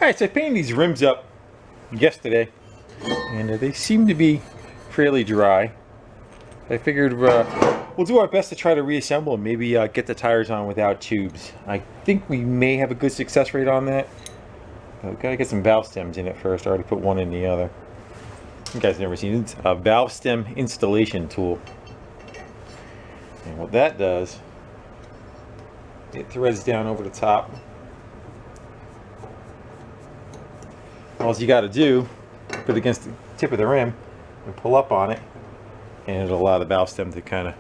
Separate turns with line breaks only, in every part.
Alright, so I painted these rims up yesterday, and they seem to be fairly dry. I figured we'll do our best to try to reassemble and maybe get the tires on without tubes. I think we may have a good success rate on that. But we've got to get some valve stems in it first. I already put one in the other. You guys never seen it. It's a valve stem installation tool. And what that does, it threads down over the top. All you got to do, put it against the tip of the rim and pull up on it, and it'll allow the valve stem to kind of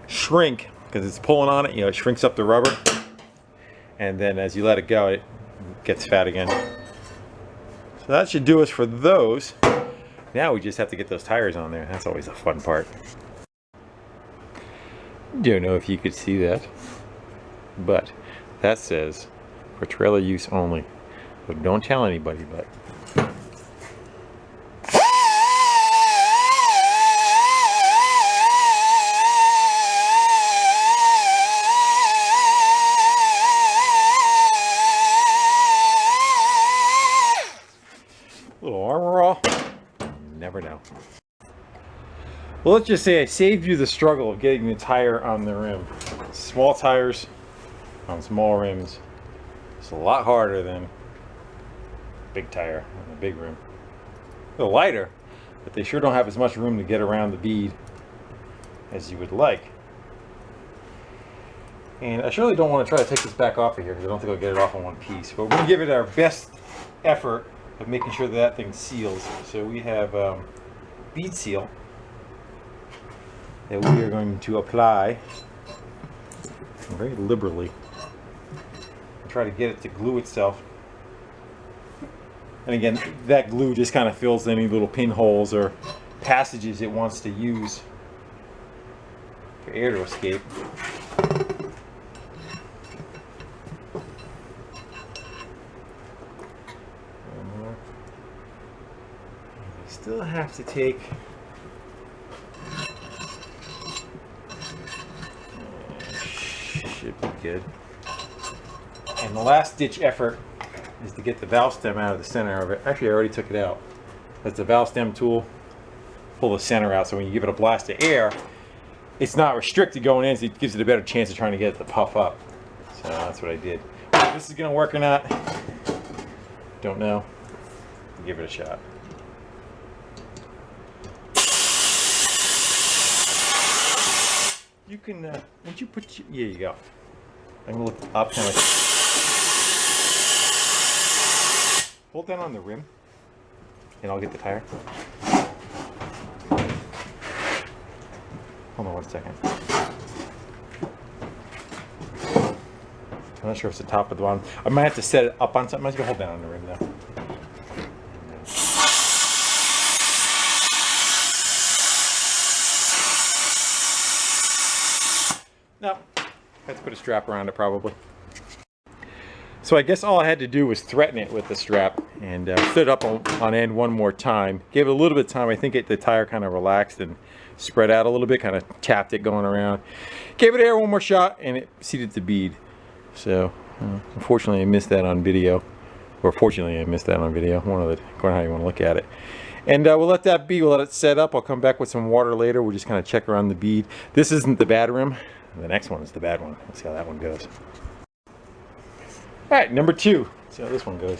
shrink because it's pulling on it. You know, it shrinks up the rubber, and then as you let it go, it gets fat again. So that should do us for those. Now we just have to get those tires on there. That's always the fun part. Don't know if you could see that, but that says for trailer use only. So don't tell anybody, but little armor all, never know. Well, let's just say I saved you the struggle of getting the tire on the rim. Small tires on small rims. It's a lot harder than big tire on a big rim. They're lighter, but they sure don't have as much room to get around the bead as you would like. And I surely don't want to try to take this back off of here because I don't think I'll get it off in one piece. But we're going to give it our best effort of making sure that thing seals. So we have bead seal that we are going to apply very liberally. Try to get it to glue itself. And again, that glue just kind of fills any little pinholes or passages it wants to use for air to escape. We still have to take should be good. And the last ditch effort is to get the valve stem out of the center of it. Actually, I already took it out. That's the valve stem tool. Pull the center out so when you give it a blast of air, it's not restricted going in, so it gives it a better chance of trying to get it to puff up. So that's what I did. If this is going to work or not, don't know. Give it a shot. You can, once you put, here you go. I'm going to look up kind of. Hold down on the rim, and I'll get the tire. Hold on 1 second. I'm not sure if it's the top or the bottom. I might have to set it up on something. I'm just going to hold down on the rim though. No, I have to put a strap around it probably. So I guess all I had to do was threaten it with the strap and stood up on end one more time. Gave it a little bit of time. I think the tire kind of relaxed and spread out a little bit, kind of tapped it going around. Gave it air one more shot and it seated the bead. So unfortunately I missed that on video. Or fortunately I missed that on video. One of the, according to how you want to look at it. And we'll let that be. We'll let it set up. I'll come back with some water later. We'll just kind of check around the bead. This isn't the bad rim. The next one is the bad one. Let's see how that one goes. All right, number 2. Let's see how this one goes.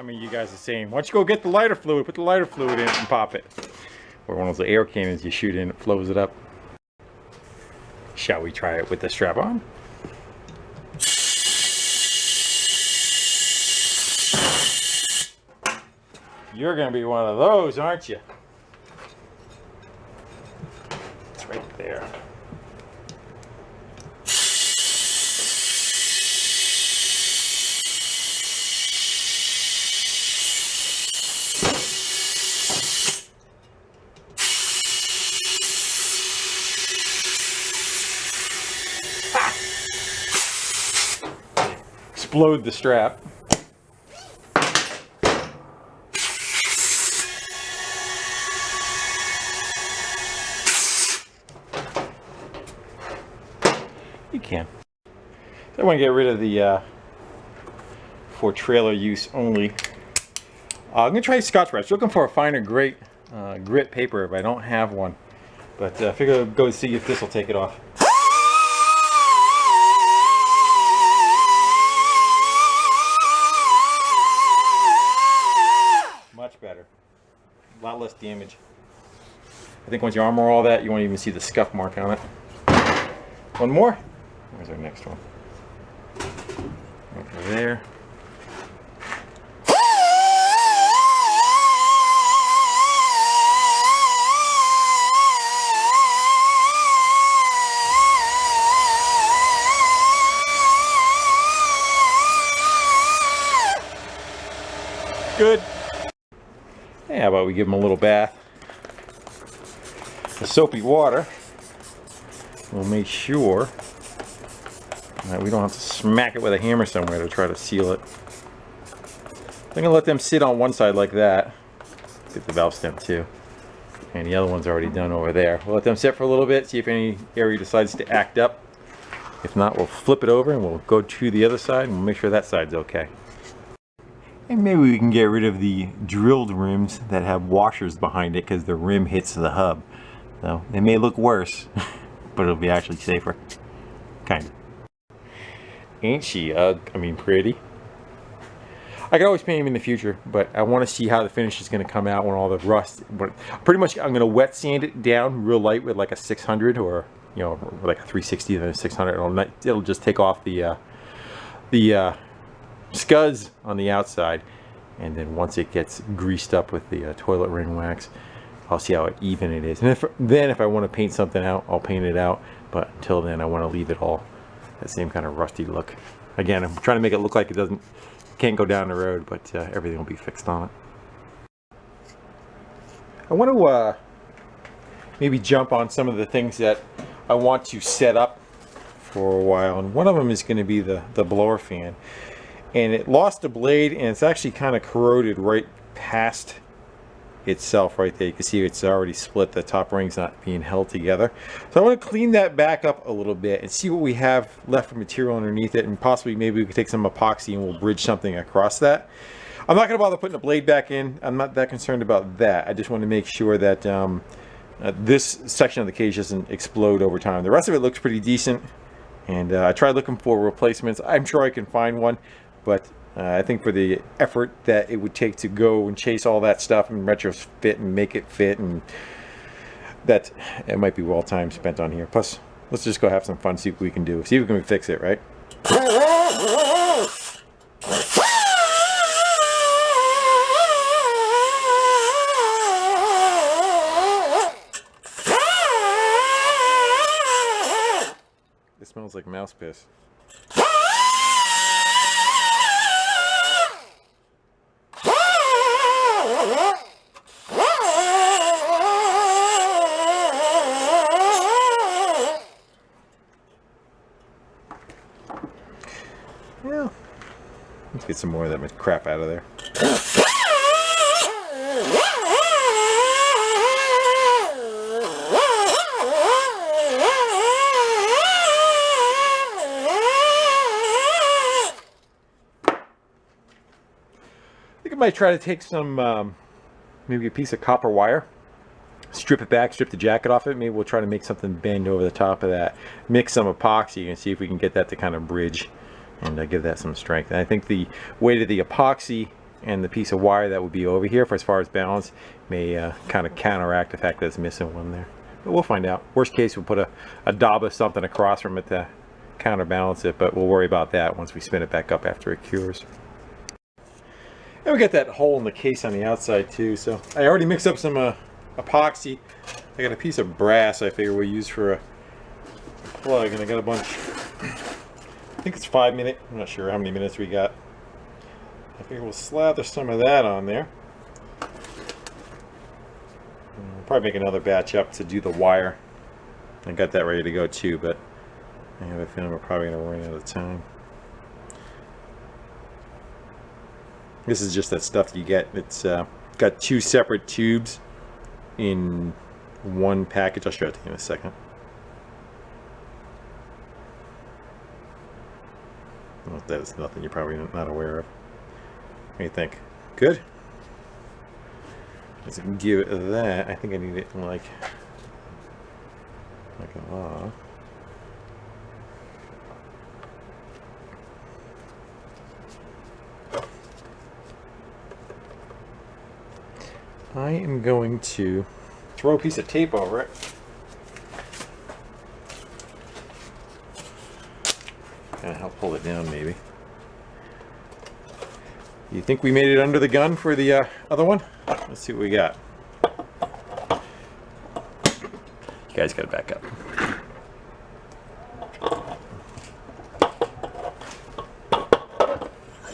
How many of you guys are saying, why don't you go get the lighter fluid, put the lighter fluid in and pop it? Or one of those air cannons you shoot in, it flows it up. Shall we try it with the strap on? You're gonna be one of those, aren't you? It's right there. Explode the strap. You can. So I want to get rid of the for trailer use only. I'm going to try Scotch-Brite. Looking for a finer grit paper if I don't have one. But I figure I'll go see if this will take it off. Much better. A lot less damage. I think once you armor all that, you won't even see the scuff mark on it. One more. Where's our next one? Over there. Good. Hey, how about we give them a little bath? The soapy water will make sure that we don't have to smack it with a hammer somewhere to try to seal it. I'm going to let them sit on one side like that. Get the valve stem too. And the other one's already done over there. We'll let them sit for a little bit, see if any area decides to act up. If not, we'll flip it over and we'll go to the other side and we'll make sure that side's okay. And maybe we can get rid of the drilled rims that have washers behind it because the rim hits the hub. So they may look worse, but it'll be actually safer. Kind of. Ain't she pretty? I could always paint them in the future, but I want to see how the finish is going to come out when all the rust. But pretty much, I'm going to wet sand it down real light with like a 600 or like a 360 and a 600. It'll just take off the scuds on the outside, and then once it gets greased up with the toilet ring wax, I'll see how even it is. And if I want to paint something out, I'll paint it out. But until then, I want to leave it all that same kind of rusty look. Again, I'm trying to make it look like it can't go down the road, but everything will be fixed on it. I want to maybe jump on some of the things that I want to set up for a while, and one of them is going to be the blower fan. And it lost a blade, and it's actually kind of corroded right past itself right there. You can see it's already split. The top ring's not being held together. So I want to clean that back up a little bit and see what we have left of material underneath it, and possibly maybe we could take some epoxy and we'll bridge something across that. I'm not going to bother putting the blade back in. I'm not that concerned about that. I just want to make sure that this section of the cage doesn't explode over time. The rest of it looks pretty decent, and I tried looking for replacements. I'm sure I can find one. But I think for the effort that it would take to go and chase all that stuff and retrofit and make it fit, and that it might be well time spent on here. Plus, let's just go have some fun, see what we can do. See if we can fix it, right? It smells like mouse piss. Yeah. Let's get some more of that crap out of there. I think I might try to take some, maybe a piece of copper wire, strip it back, strip the jacket off it. Maybe we'll try to make something bend over the top of that. Mix some epoxy and see if we can get that to kind of bridge and give that some strength. And I think the weight of the epoxy and the piece of wire that would be over here for as far as balance may kind of counteract the fact that it's missing one there. But we'll find out. Worst case, we'll put a dab of something across from it to counterbalance it, but we'll worry about that once we spin it back up after it cures. And we got that hole in the case on the outside too, so I already mixed up some epoxy. I got a piece of brass I figure we'll use for a plug, and I got a bunch, I think it's 5 minute, I'm not sure how many minutes we got. I figure we'll slather some of that on there. We'll probably make another batch up to do the wire. I got that ready to go too, but I have a feeling we're probably going to run out of time. This is just that stuff you get. It's got 2 separate tubes in one package. I'll show it to you in a second. Well, that is nothing you're probably not aware of. What do you think? Good? Let's give it that. I think I need it in like a law. I am going to throw a piece of tape over it. Kind of help pull it down, maybe. You think we made it under the gun for the other one? Let's see what we got. You guys got to back up.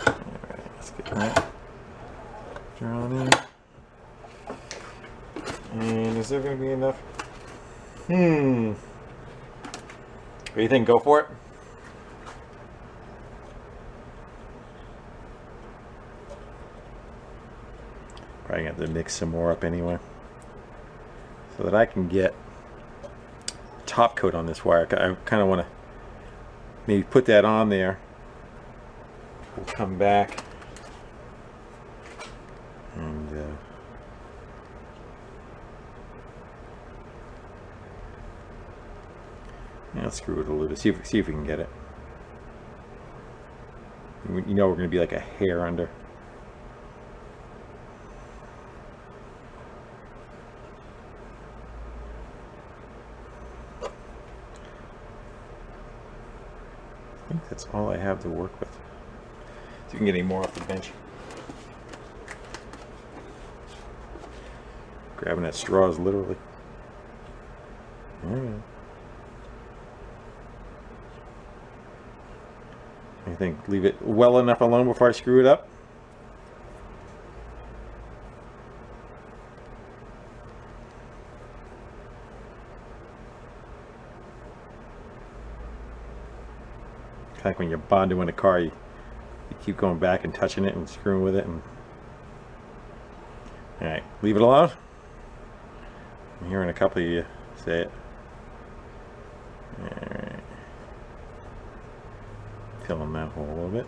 Alright, let's get that drawn in. And is there going to be enough? What do you think? Go for it? Probably going to have to mix some more up anyway, so that I can get top coat on this wire. I kind of want to maybe put that on there. We'll come back and yeah, let's screw it a little bit. See if we can get it. You know, we're going to be like a hair under. I think that's all I have to work with. So you can get any more off the bench. Grabbing that straw is literally. Alright. I think leave it well enough alone before I screw it up. Like when you're bonding with a car, you keep going back and touching it and screwing with it. And all right, leave it alone. I'm hearing a couple of you say it. All right, filling that hole a little bit.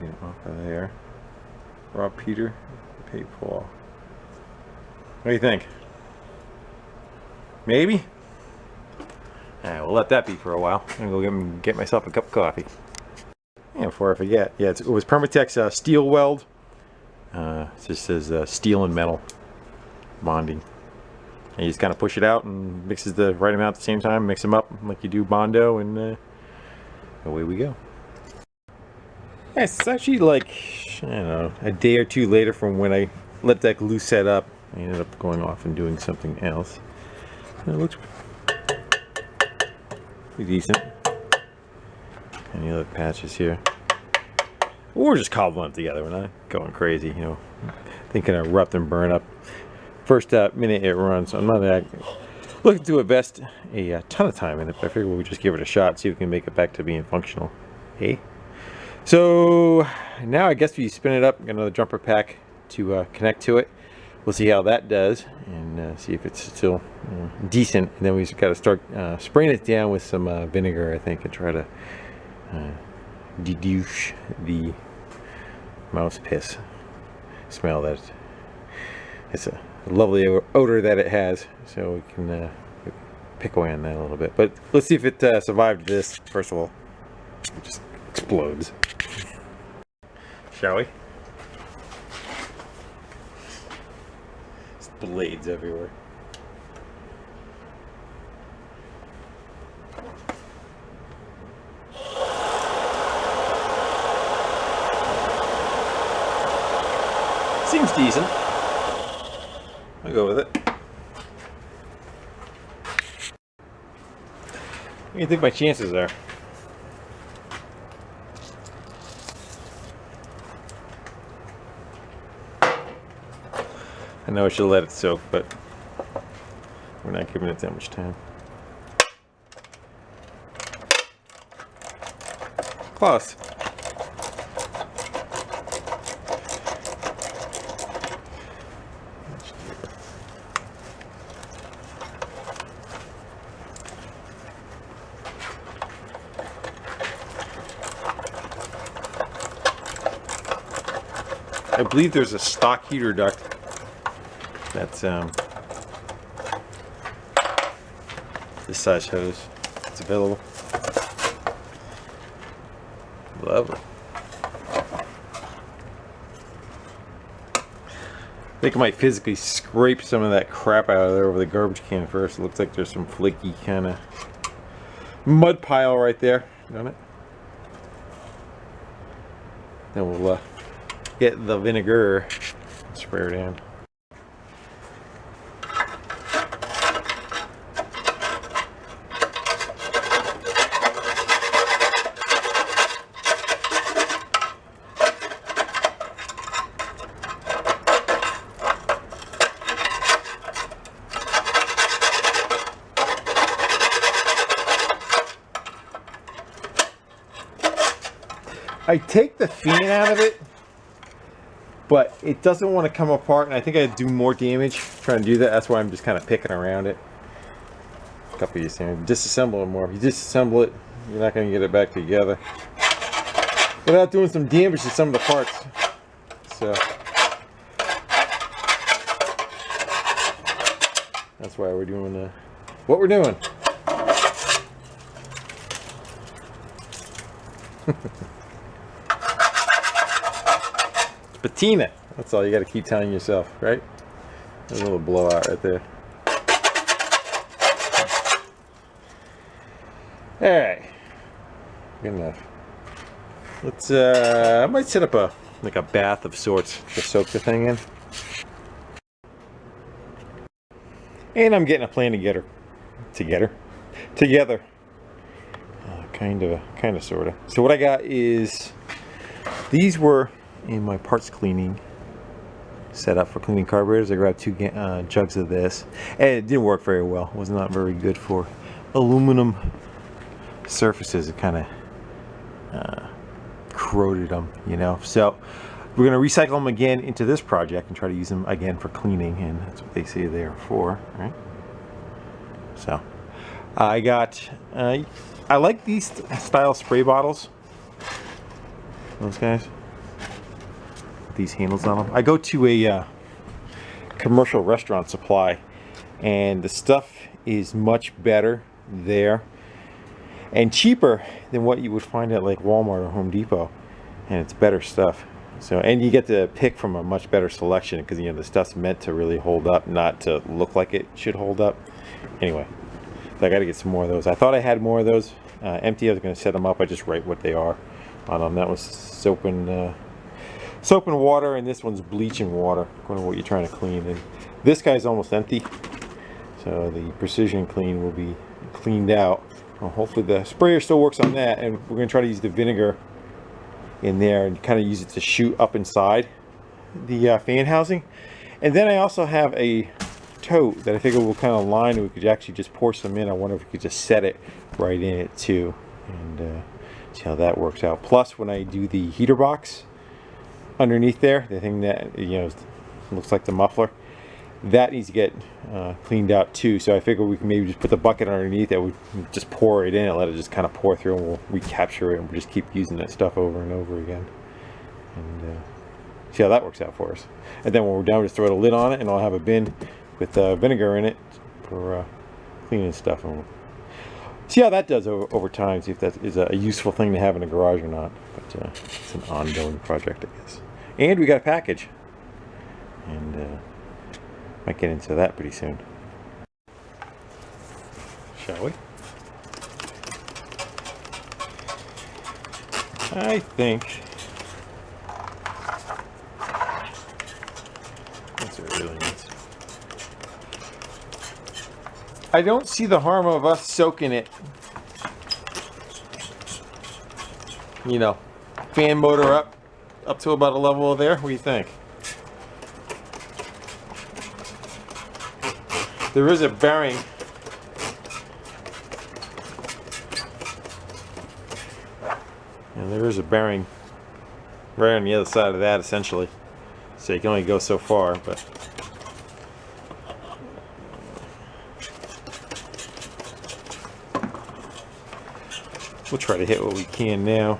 Get it off of there. Rob Peter, pay Paul. What do you think? Maybe. Alright, we'll let that be for a while. I'm going to go get myself a cup of coffee. And before I forget, yeah, it was Permatex steel weld. It just says steel and metal bonding. And you just kind of push it out and mixes the right amount at the same time. Mix them up like you do Bondo, and away we go. Yeah, it's actually like, I don't know, a day or two later from when I let that glue set up. I ended up going off and doing something else. And it looks pretty decent. Any other patches here? We're just cobbling it together. We're not going crazy, you know, thinking of rough and burn up. First minute it runs. I'm not looking to invest a ton of time in it, but I figure we'll just give it a shot, see if we can make it back to being functional. Hey. So now I guess we spin it up, get another jumper pack to connect to it. We'll see how that does and see if it's still decent. And then we just got to start spraying it down with some vinegar, I think, and try to deduce the mouse piss smell that it's a lovely odor that it has. So we can pick away on that a little bit. But let's see if it survived this. First of all, it just explodes. shall we? There's blades everywhere. Seems decent. I'll go with it. What do you think my chances are? I know I should let it soak, but we're not giving it that much time. Close. I believe there's a stock heater duct that's this size hose. It's available. Lovely. I think I might physically scrape some of that crap out of there over the garbage can first. It looks like there's some flaky kind of mud pile right there, don't it? Then we'll get the vinegar and spray her down. I take the fan out of it, but it doesn't want to come apart, and I think I'd do more damage trying to do that. That's why I'm just kind of picking around it. A couple of these things. Disassemble it more. If you disassemble it, you're not going to get it back together without doing some damage to some of the parts. So that's why we're doing what we're doing. Patina. That's all you got to keep telling yourself, right? There's a little blowout right there. All right, good enough. Let's. I might set up a bath of sorts to soak the thing in. And I'm getting a plan together. Kind of, sorta. So what I got is these were in my parts cleaning setup for cleaning carburetors. I grabbed 2 jugs of this, and it didn't work very well. It was not very good for aluminum surfaces. It kind of corroded them, you know. So we're going to recycle them again into this project and try to use them again for cleaning, and that's what they say they are for, right? So I got I like these style spray bottles, those guys, these handles on them. I go to a commercial restaurant supply, and the stuff is much better there and cheaper than what you would find at like Walmart or Home Depot, and it's better stuff. So, and you get to pick from a much better selection, because, you know, the stuff's meant to really hold up, not to look like it should hold up. Anyway, so I got to get some more of those. I thought I had more of those empty. I was going to set them up. I just write what they are on them. That was soap and water, and this one's bleach and water, according to what you're trying to clean. And this guy's almost empty, so the precision clean will be cleaned out. Well, hopefully the sprayer still works on that, and we're going to try to use the vinegar in there and kind of use it to shoot up inside the fan housing. And then I also have a tote that I figure will kind of line, and we could actually just pour some in. I wonder if we could just set it right in it too, and see how that works out. Plus, when I do the heater box underneath there, the thing that, you know, looks like the muffler, that needs to get cleaned out too. So I figure we can maybe just put the bucket underneath it, we just pour it in and let it just kind of pour through, and we'll recapture it, and we'll just keep using that stuff over and over again, and see how that works out for us. And then when we're done, we just throw the lid on it, and I'll have a bin with vinegar in it for cleaning stuff. And See how that does over time, see if that is a useful thing to have in a garage or not. But it's an ongoing project, I guess. And we got a package. And might get into that pretty soon. Shall we? I think that's what it really needs. I don't see the harm of us soaking it. You know, fan motor up to about a level there. What do you think? There is a bearing. And there is a bearing right on the other side of that, essentially. So you can only go so far, but we'll try to hit what we can now.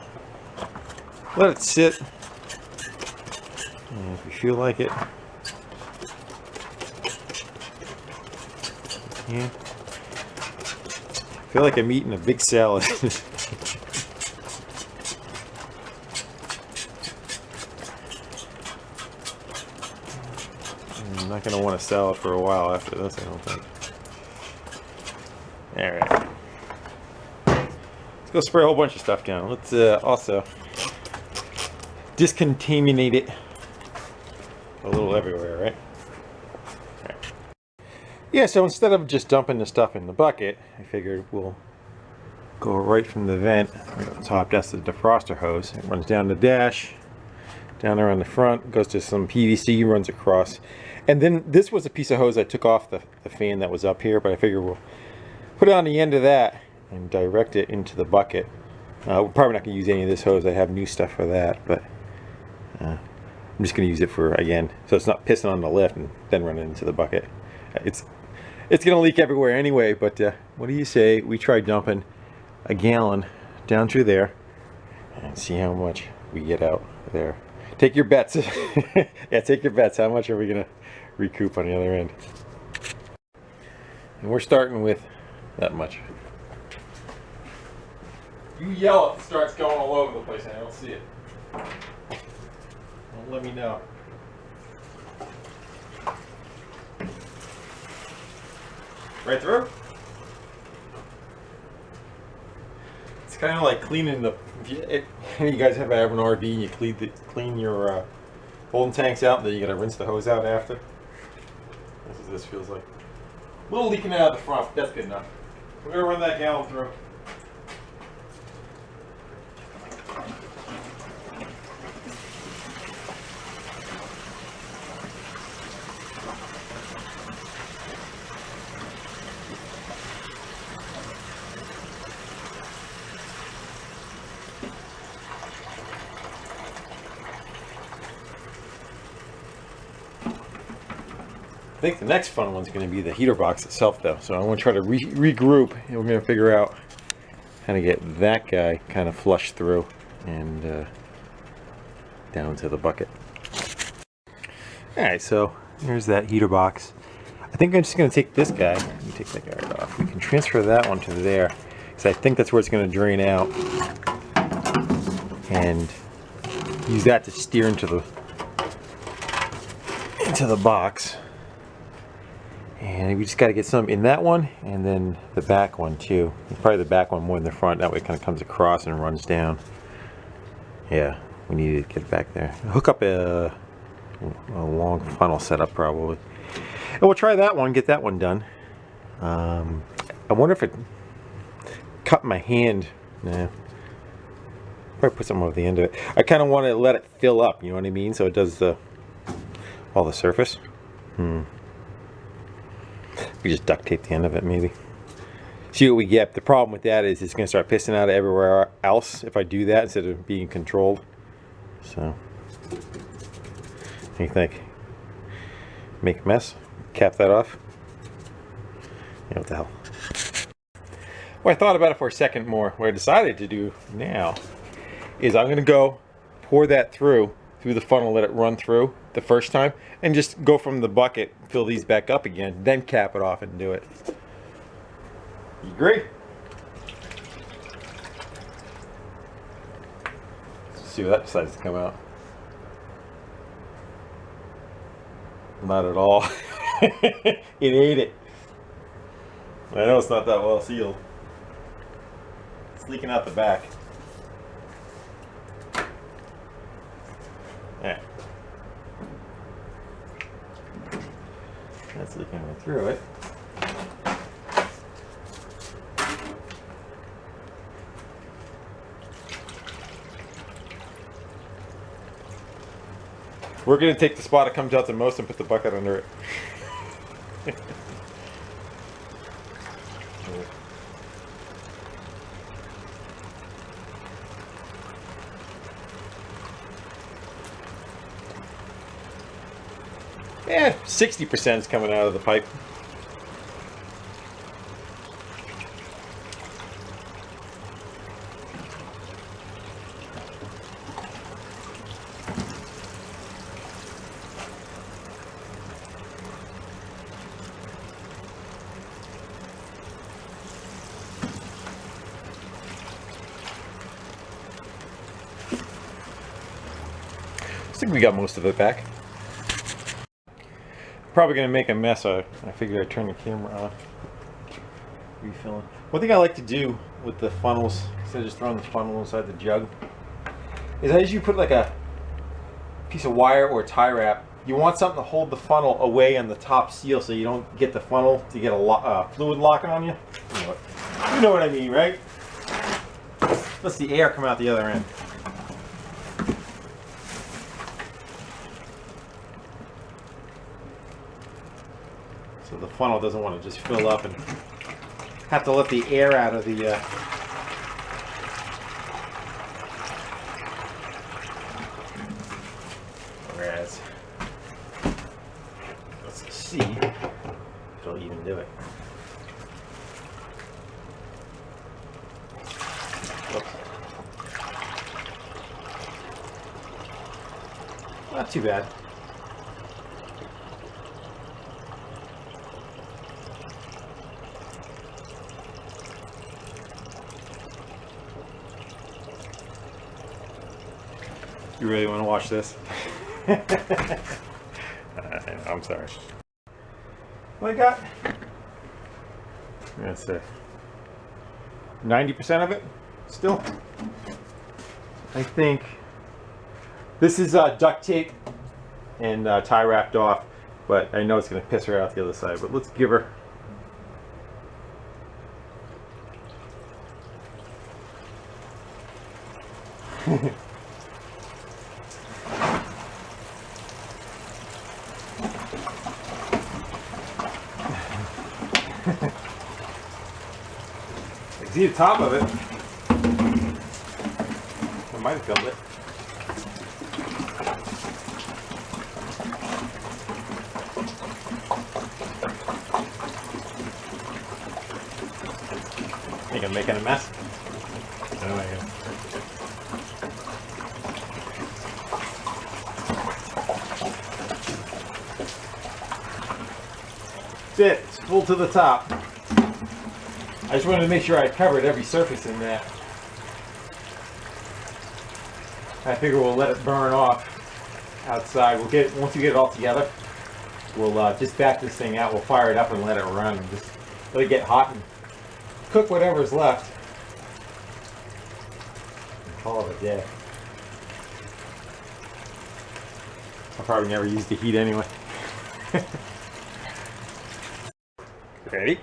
Let it sit. And if you feel like it, yeah. I feel like I'm eating a big salad. I'm not going to want a salad for a while after this, I don't think. Alright. Let's go spray a whole bunch of stuff down. Let's also discontaminate it a little everywhere, right? Alright. Yeah, so instead of just dumping the stuff in the bucket, I figured we'll go right from the vent, right up top. That's the defroster hose. It runs down the dash, down around the front, goes to some PVC, runs across. And then this was a piece of hose I took off the fan that was up here, but I figured we'll put it on the end of that and direct it into the bucket. We're probably not going to use any of this hose. I have new stuff for that, but I'm just going to use it for, again, so it's not pissing on the lift and then running into the bucket. It's going to leak everywhere anyway, but what do you say we try dumping a gallon down through there and see how much we get out there. Take your bets. Yeah, take your bets. How much are we going to recoup on the other end? And we're starting with that much. You yell if it starts going all over the place and I don't see it. Don't let me know. Right through? It's kind of like cleaning the... If you guys have an RV and you clean your holding tanks out, and then you got to rinse the hose out after. That's what this feels like. A little leaking out of the front. That's good enough. We're going to run that gallon through. I think the next fun one's going to be the heater box itself, though. So I want to try to regroup, and we're going to figure out how to get that guy kind of flushed through and down to the bucket. Alright, so here's that heater box. I think I'm just going to take this guy. Let me take that guy right off. We can transfer that one to there, because I think that's where it's going to drain out. And use that to steer into the box. And we just got to get some in that one, and then the back one too. Probably the back one more than the front. That way it kind of comes across and runs down. Yeah, we need to get it back there. Hook up a long funnel setup probably. And we'll try that one, get that one done. I wonder if it cut my hand. Nah. Probably put something over the end of it. I kind of want to let it fill up, you know what I mean? So it does all the surface. We just duct tape the end of it, maybe. See what we get. The problem with that is it's going to start pissing out everywhere else if I do that instead of being controlled. So, what do you think? Make a mess? Cap that off? Yeah, what the hell? Well, I thought about it for a second more. What I decided to do now is I'm going to go pour that through the funnel, let it run through the first time, and just go from the bucket, fill these back up again, then cap it off and do it. You agree? see if that decides to come out. Not at all. It ate it. I know it's not that well sealed. It's leaking out the back. Yeah. That's leaking right through it. We're going to take the spot that comes out the most and put the bucket under it. Yeah, 60% is coming out of the pipe. I think we got most of it back. Probably gonna make a mess. I figured I'd turn the camera on. Refilling. One thing I like to do with the funnels, instead of just throwing the funnel inside the jug, is as you put like a piece of wire or tie wrap, you want something to hold the funnel away on the top seal so you don't get the funnel to get a fluid locking on you. You know what I mean, right? Let's the air come out the other end. So the funnel doesn't want to just fill up and have to let the air out of the whereas let's see if it'll even do it. Whoops. Not too bad. You really want to watch this? I'm sorry. What I got? That's 90% of it still. I think this is duct tape and tie wrapped off, but I know it's going to piss her out the other side. But let's give her. See the top of it. I might have filled it. I think I'm making a mess. Oh my God. That's it. It's full to the top. I just wanted to make sure I covered every surface in that. I figure we'll let it burn off outside. We'll get once we get it all together, we'll just back this thing out. We'll fire it up and let it run and just let it get hot and cook whatever's left. And call it a day. I'll probably never use the heat anyway. Ready?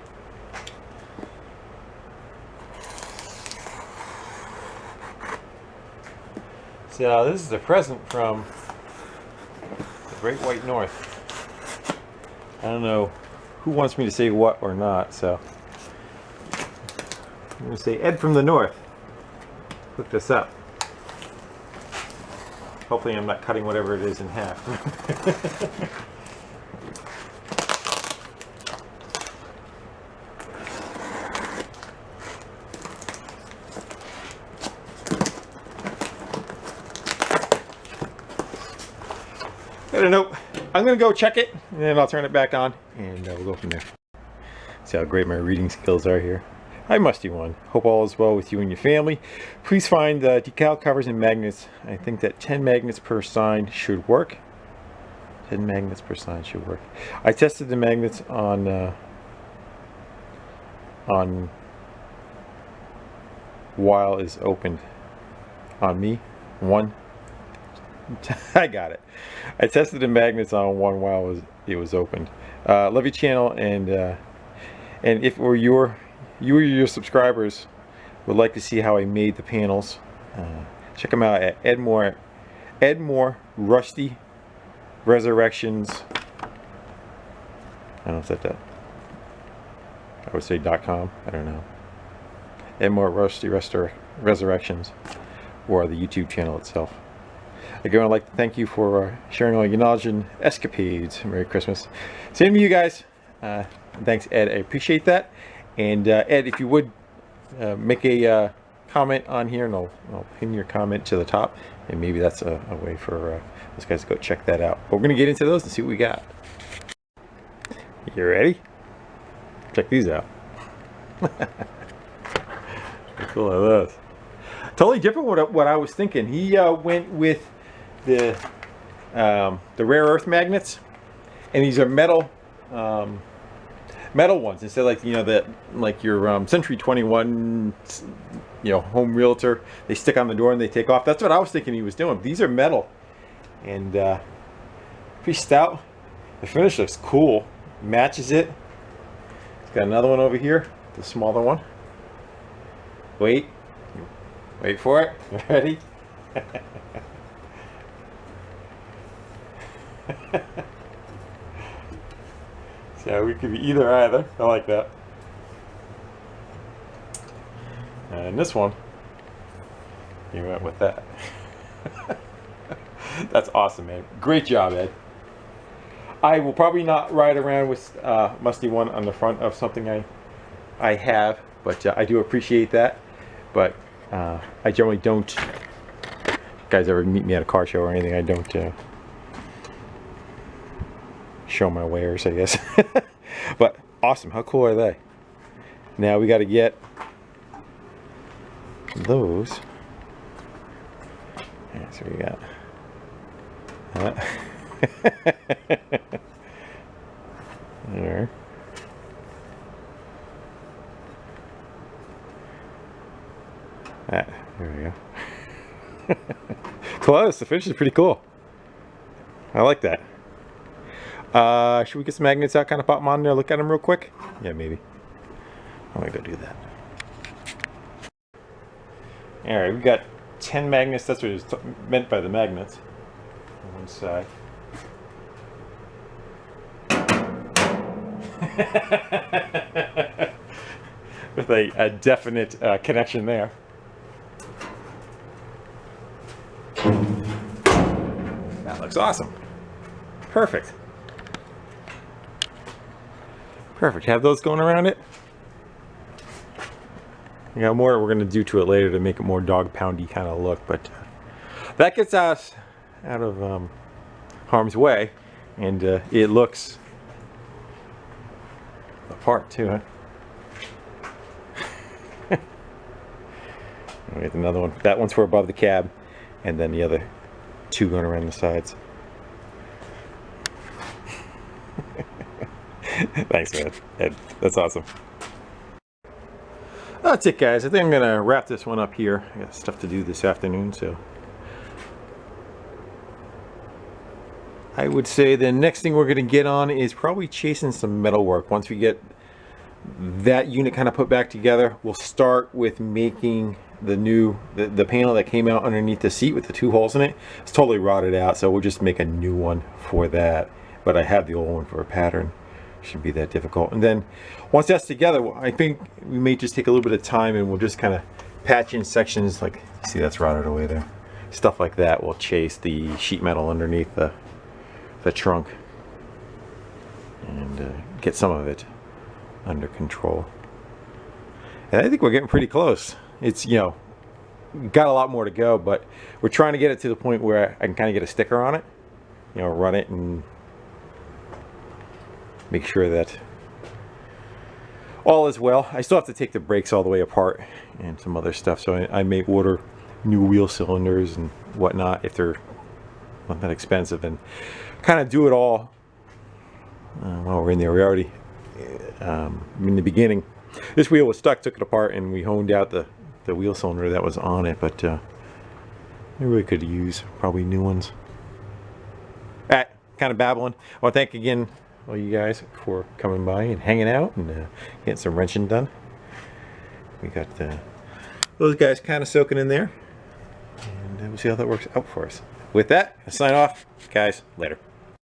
So this is a present from the Great White North. I don't know who wants me to say what or not, so I'm going to say Ed from the North hooked this up. Hopefully I'm not cutting whatever it is in half. I don't know. I'm going to go check it, and then I'll turn it back on, and we'll go from there. See how great my reading skills are here. Hi Musty One. Hope all is well with you and your family. Please find decal covers and magnets. I think that 10 magnets per sign should work. 10 magnets per sign should work. I tested the magnets on while is opened. On me, one. I got it. I tested the magnets on one while it was opened. Love your channel, and if you or your subscribers would like to see how I made the panels, check them out at Edmore Rusty Resurrections. I don't know if that's that. I would say .com. I don't know. Edmore Rusty Resurrections, or the YouTube channel itself. Again, I'd like to thank you for sharing all your knowledge and escapades. Merry Christmas. Same to you guys. Thanks, Ed. I appreciate that. And Ed, if you would make a comment on here, and I'll pin your comment to the top, and maybe that's a way for those guys to go check that out. But we're going to get into those and see what we got. You ready? Check these out. How cool are those? Totally different what I was thinking. He went with the rare earth magnets, and these are metal ones instead of, like, you know, that like your Century 21, you know, home realtor, they stick on the door and they take off. That's what I was thinking he was doing. These are metal and pretty stout. The finish looks cool, matches it. It's got another one over here, the smaller one. Wait for it. Ready? So we could be either. I like that. And this one, you went with that. That's awesome, man. Great job, Ed. I will probably not ride around with Musty One on the front of something I have, but I do appreciate that. But I generally don't. If you guys ever meet me at a car show or anything, I don't show my wares, I guess. But awesome. How cool are they? Now we got to get those. Yeah, so we got there. There we go. Close. The finish is pretty cool. I like that. Should we get some magnets out, kind of pop them on there, look at them real quick? Yeah, maybe. I'm gonna go do that. All right, we got 10 magnets. That's what it was meant by the magnets. On one side. With a definite connection there. That looks awesome. Perfect. Perfect. Have those going around it. You got more we're going to do to it later to make it more dog poundy kind of look, but that gets us out of harm's way, and it looks the part too, huh? We get another one. That one's for above the cab, and then the other two going around the sides. Thanks, man. Ed, that's awesome. That's it, guys. I think I'm gonna wrap this one up here. I got stuff to do this afternoon, so I would say the next thing we're gonna get on is probably chasing some metal work. Once we get that unit kind of put back together, we'll start with making the panel that came out underneath the seat with the two holes in it. It's totally rotted out, so we'll just make a new one for that. But I have the old one for a pattern. Shouldn't be that difficult. And then once that's together, I think we may just take a little bit of time and we'll just kind of patch in sections, like, see, that's rotted away there. Stuff like that will chase the sheet metal underneath the trunk and get some of it under control. And I think we're getting pretty close. It's, you know, got a lot more to go, but we're trying to get it to the point where I can kind of get a sticker on it, you know, run it and make sure that all is well. I still have to take the brakes all the way apart and some other stuff, so I may order new wheel cylinders and whatnot if they're not that expensive, and kind of do it all while we're in there. We already in the beginning, this wheel was stuck, took it apart, and we honed out the wheel cylinder that was on it, but we really could use probably new ones. Alright, kind of babbling. Well, thank again all you guys for coming by and hanging out and getting some wrenching done. We got those guys kind of soaking in there, and we'll see how that works out for us. With that, I sign off. Guys, later.